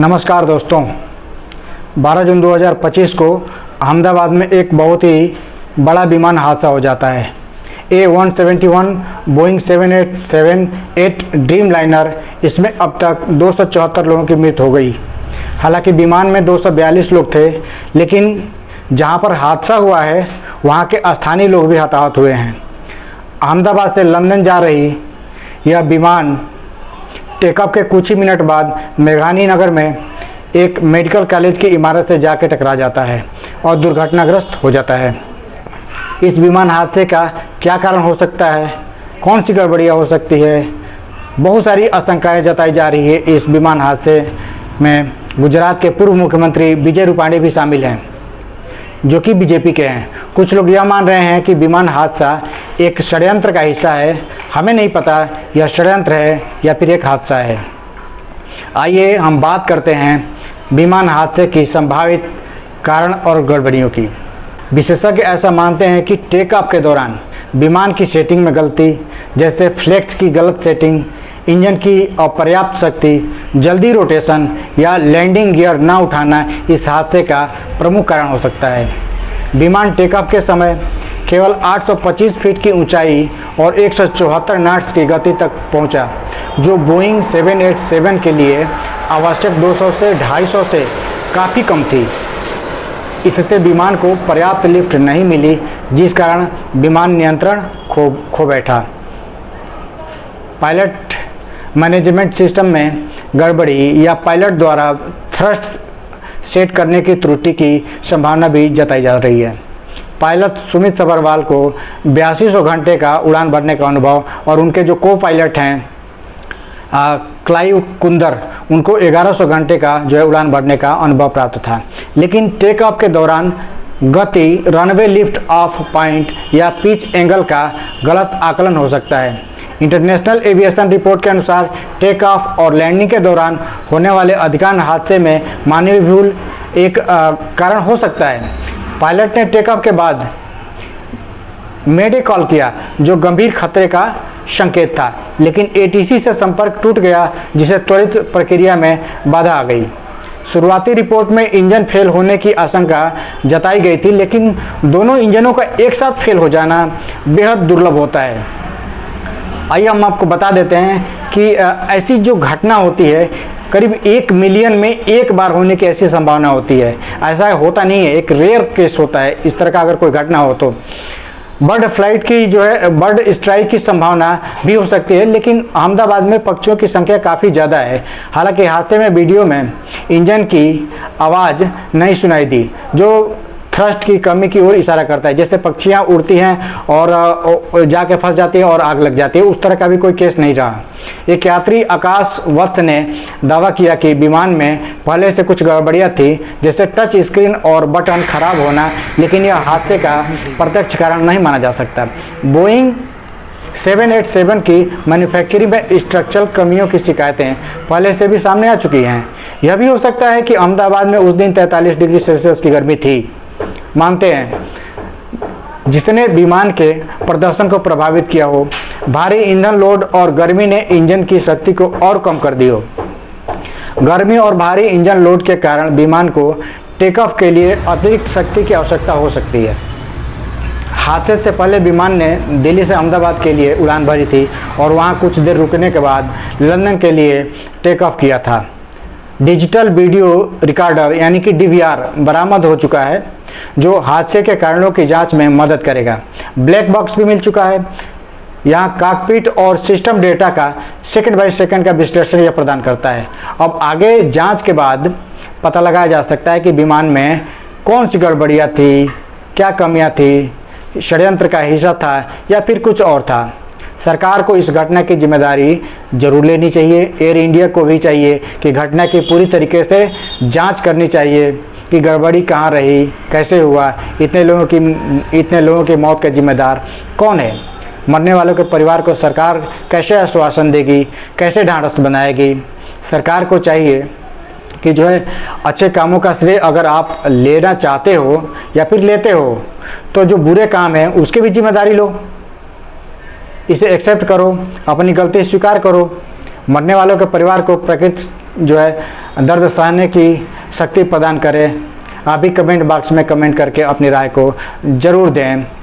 नमस्कार दोस्तों, 12 जून 2025 को अहमदाबाद में एक बहुत ही बड़ा विमान हादसा हो जाता है। A171 बोइंग 787-8 ड्रीम लाइनर, इसमें अब तक 274 लोगों की मृत्यु हो गई। हालांकि विमान में 242 लोग थे, लेकिन जहां पर हादसा हुआ है वहां के स्थानीय लोग भी हताहत हुए हैं। अहमदाबाद से लंदन जा रही यह विमान टेकऑफ के कुछ ही मिनट बाद मेघानी नगर में एक मेडिकल कॉलेज की इमारत से जाकर टकरा जाता है और दुर्घटनाग्रस्त हो जाता है। इस विमान हादसे का क्या कारण हो सकता है, कौन सी गड़बड़ियाँ हो सकती है, बहुत सारी आशंकाएं जताई जा रही है। इस विमान हादसे में गुजरात के पूर्व मुख्यमंत्री विजय रूपाणी भी शामिल हैं, जो कि बीजेपी के हैं। कुछ लोग यह मान रहे हैं कि विमान हादसा एक षड्यंत्र का हिस्सा है। हमें नहीं पता यह षड्यंत्र है या फिर एक हादसा है। आइए हम बात करते हैं विमान हादसे की संभावित कारण और गड़बड़ियों की। विशेषज्ञ ऐसा मानते हैं कि टेक ऑफ के दौरान विमान की सेटिंग में गलती, जैसे फ्लेक्स की गलत सेटिंग, इंजन की अपर्याप्त शक्ति, जल्दी रोटेशन या लैंडिंग गियर न उठाना इस हादसे का प्रमुख कारण हो सकता है। विमान टेक ऑफ के समय केवल 825 फीट की ऊंचाई और 174 नॉट्स की गति तक पहुंचा, जो बोइंग 787 के लिए आवश्यक 200 से 250 से काफ़ी कम थी। इससे विमान को पर्याप्त लिफ्ट नहीं मिली, जिस कारण विमान नियंत्रण खो बैठा। पायलट मैनेजमेंट सिस्टम में गड़बड़ी या पायलट द्वारा थ्रस्ट सेट करने की त्रुटि की संभावना भी जताई जा रही है। पायलट सुमित सभरवाल को 8200 घंटे का उड़ान भरने का अनुभव और उनके जो को पायलट हैं क्लाइव कुंदर, उनको 1100 घंटे का जो है उड़ान भरने का अनुभव प्राप्त था। लेकिन टेक ऑफ के दौरान गति, रनवे लिफ्ट ऑफ पॉइंट या पिच एंगल का गलत आकलन हो सकता है। इंटरनेशनल एविएशन रिपोर्ट के अनुसार टेक ऑफ और लैंडिंग के दौरान होने वाले अधिकांश हादसे में मानवीय भूल एक कारण हो सकता है। पायलट ने टेक ऑफ के बाद मेडे कॉल किया, जो गंभीर खतरे का संकेत था, लेकिन एटीसी से संपर्क टूट गया, जिसे त्वरित प्रक्रिया में बाधा आ गई। शुरुआती रिपोर्ट में इंजन फेल होने की आशंका जताई गई थी, लेकिन दोनों इंजनों का एक साथ फेल हो जाना बेहद दुर्लभ होता है। आइए हम आपको बता देते हैं कि ऐसी जो घटना होती है करीब 1 मिलियन में एक बार होने की ऐसी संभावना होती है। ऐसा होता नहीं है, एक रेयर केस होता है इस तरह का अगर कोई घटना हो तो। बर्ड फ्लाइट की जो है बर्ड स्ट्राइक की संभावना भी हो सकती है, लेकिन अहमदाबाद में पक्षियों की संख्या काफ़ी ज़्यादा है। हालांकि हादसे में वीडियो में इंजन की आवाज़ नहीं सुनाई दी, जो थ्रस्ट की कमी की ओर इशारा करता है। जैसे पक्षियां उड़ती हैं और जाके फंस जाती है और आग लग जाती है, उस तरह का भी कोई केस नहीं रहा। एक यात्री आकाश वत्स ने दावा किया कि विमान में पहले से कुछ गड़बड़ियां थी, जैसे टच स्क्रीन और बटन खराब होना, लेकिन यह हादसे का प्रत्यक्ष कारण नहीं माना जा सकता। बोइंग 787 की मैन्युफैक्चरिंग में स्ट्रक्चरल कमियों की शिकायतें पहले से भी सामने आ चुकी हैं। यह भी हो सकता है कि अहमदाबाद में उस दिन 43 डिग्री सेल्सियस की गर्मी थी, मानते हैं, जिसने विमान के प्रदर्शन को प्रभावित किया हो। भारी ईंधन लोड और गर्मी ने इंजन की शक्ति को और कम कर दी हो। गर्मी और भारी इंजन लोड के कारण विमान को टेक ऑफ के लिए अतिरिक्त शक्ति की आवश्यकता हो सकती है। हादसे से पहले विमान ने दिल्ली से अहमदाबाद के लिए उड़ान भरी थी और वहां कुछ देर रुकने के बाद लंदन के लिए टेक ऑफ किया था। डिजिटल वीडियो रिकॉर्डर यानी कि डीवीआर बरामद हो चुका है, जो हादसे के कारणों की जांच में मदद करेगा। ब्लैक बॉक्स भी मिल चुका है। यहाँ कॉकपिट और सिस्टम डेटा का सेकंड बाय सेकंड का विश्लेषण यह प्रदान करता है। अब आगे जांच के बाद पता लगाया जा सकता है कि विमान में कौन सी गड़बड़ियाँ थी, क्या कमियाँ थी, षड्यंत्र का हिस्सा था या फिर कुछ और था। सरकार को इस घटना की जिम्मेदारी जरूर लेनी चाहिए। एयर इंडिया को भी चाहिए कि घटना की पूरी तरीके से जांच करनी चाहिए कि गड़बड़ी कहाँ रही, कैसे हुआ, इतने लोगों की मौत का जिम्मेदार कौन है। मरने वालों के परिवार को सरकार कैसे आश्वासन देगी, कैसे ढांढस बनाएगी। सरकार को चाहिए कि जो है अच्छे कामों का श्रेय अगर आप लेना चाहते हो या फिर लेते हो, तो जो बुरे काम हैं उसकी भी जिम्मेदारी लो, इसे एक्सेप्ट करो, अपनी गलती स्वीकार करो। मरने वालों के परिवार को प्रकृति जो है दर्द सहने की शक्ति प्रदान करे। आप भी कमेंट बॉक्स में कमेंट करके अपनी राय को ज़रूर दें।